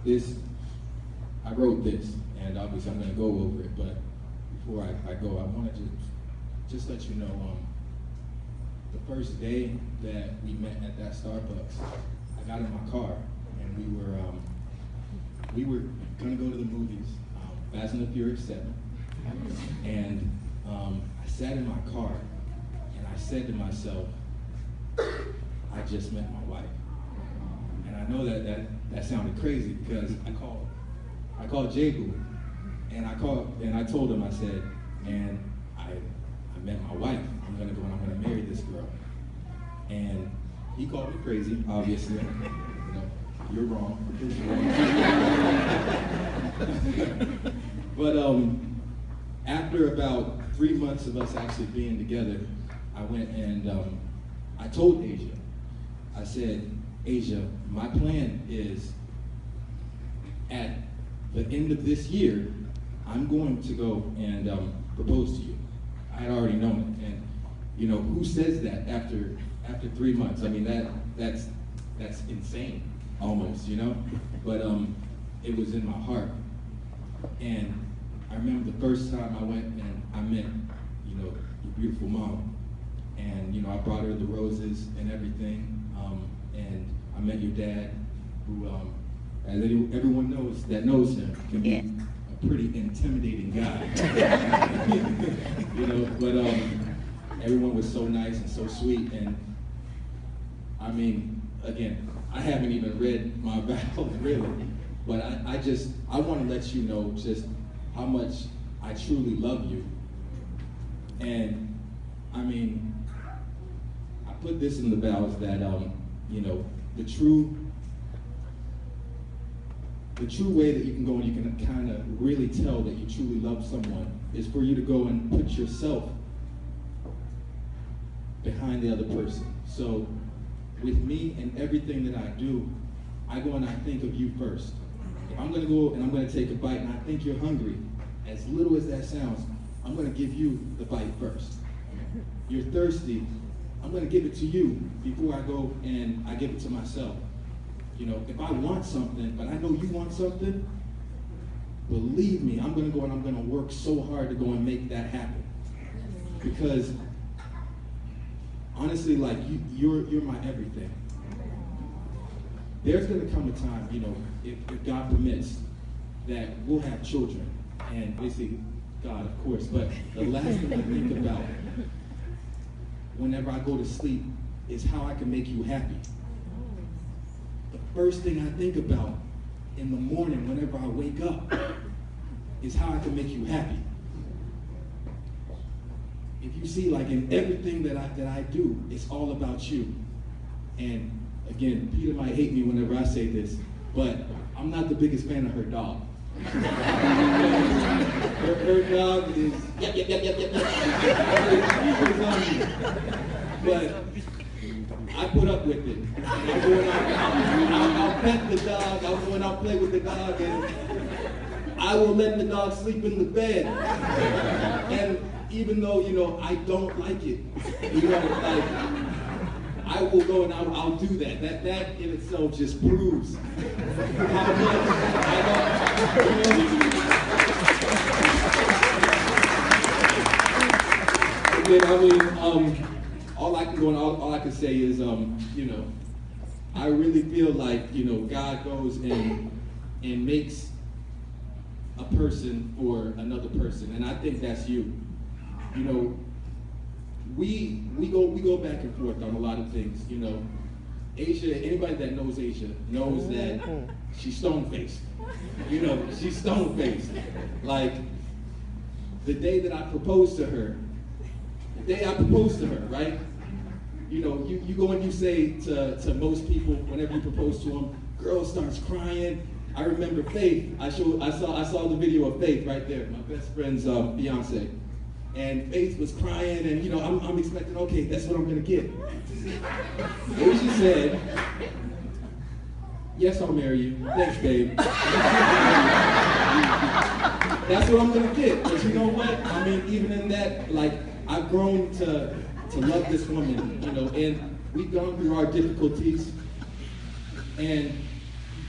I wrote this, and obviously I'm going to go over it, but before I go, I want to just let you know, the first day that we met at that Starbucks, I got in my car, and we were going to go to the movies, Fast and the Furious 7, and I sat in my car, and I said to myself, I just met my wife. And I know that sounded crazy because I called Jacob, and I told him, I said, man, I met my wife. I'm gonna go and I'm gonna marry this girl. And he called me crazy, obviously. You know, you're wrong. But after about 3 months of us actually being together, I went and I told Asia, I said, Asia, my plan is at the end of this year, I'm going to go and propose to you. I had already known it, and you know, who says that after 3 months? I mean, that's insane, almost, you know. But it was in my heart, and I remember the first time I went and I met, you know, your beautiful mom, and you know, I brought her the roses and everything, and I met your dad, who, as everyone knows that knows him, can be a pretty intimidating guy. You know, but everyone was so nice and so sweet, and I mean, again, I haven't even read my vows really, but I want to let you know just how much I truly love you. And I mean, I put this in the vows that you know, the true way that you can go and you can kind of really tell that you truly love someone is for you to go and put yourself behind the other person. So with me and everything that I do, I go and I think of you first. If I'm gonna go and I'm gonna take a bite and I think you're hungry, as little as that sounds, I'm gonna give you the bite first. You're thirsty, I'm gonna give it to you before I go and I give it to myself. You know, if I want something, but I know you want something, believe me, I'm gonna go and I'm gonna work so hard to go and make that happen. Because honestly, like you're my everything. There's gonna come a time, you know, if God permits, that we'll have children, and obviously God, of course. But the last thing I think about whenever I go to sleep is how I can make you happy. The first thing I think about in the morning whenever I wake up is how I can make you happy. If you see, like in everything that I do, it's all about you. And again, Peter might hate me whenever I say this, but I'm not the biggest fan of her dog. her dog is yep. But I put up with it. I'll pet the dog, I'll go and I'll play with the dog, and I will let the dog sleep in the bed. And even though, you know, I don't like it, you know, like, I will go and I'll do that. That in itself just proves how much I don't. Again, I mean, all I can say is, you know, I really feel like, you know, God goes and makes a person for another person, and I think that's you. You know, we go back and forth on a lot of things. You know, Asia. Anybody that knows Asia knows that she's stone-faced. You know, she's stone-faced. Like the day that I proposed to her, right? You know, you go and you say to most people whenever you propose to them, girl starts crying. I remember Faith. I saw the video of Faith right there, my best friend's fiance. And Faith was crying, and you know, I'm expecting, okay, that's what I'm gonna get. And she said, yes, I'll marry you. Thanks, babe. That's what I'm gonna get. But you know what? I mean, even in that, like, I've grown to love this woman, you know, and we've gone through our difficulties. And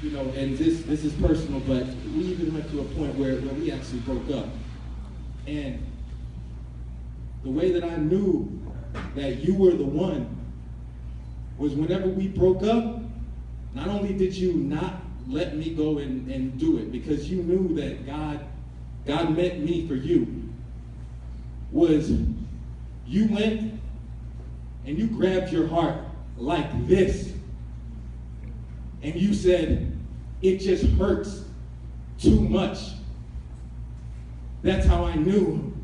you know, and this is personal, but we even went to a point where we actually broke up. And the way that I knew that you were the one was whenever we broke up, not only did you not let me go and do it because you knew that God meant me for you, was you went and you grabbed your heart like this and you said, it just hurts too much. That's how I knew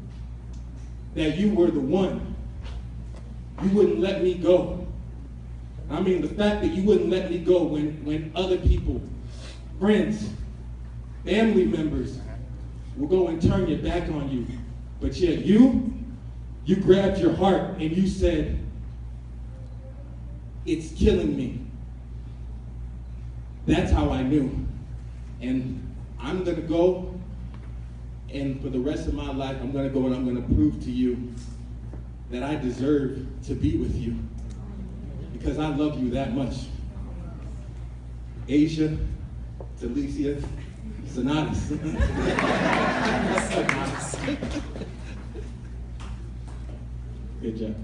that you were the one. You wouldn't let me go. I mean, the fact that you wouldn't let me go when other people, friends, family members will go and turn your back on you. But yet you grabbed your heart and you said, it's killing me. That's how I knew. And I'm gonna go, and for the rest of my life, I'm gonna go and I'm gonna prove to you that I deserve to be with you because I love you that much. Asia, Talicia, Sonatas. Good job.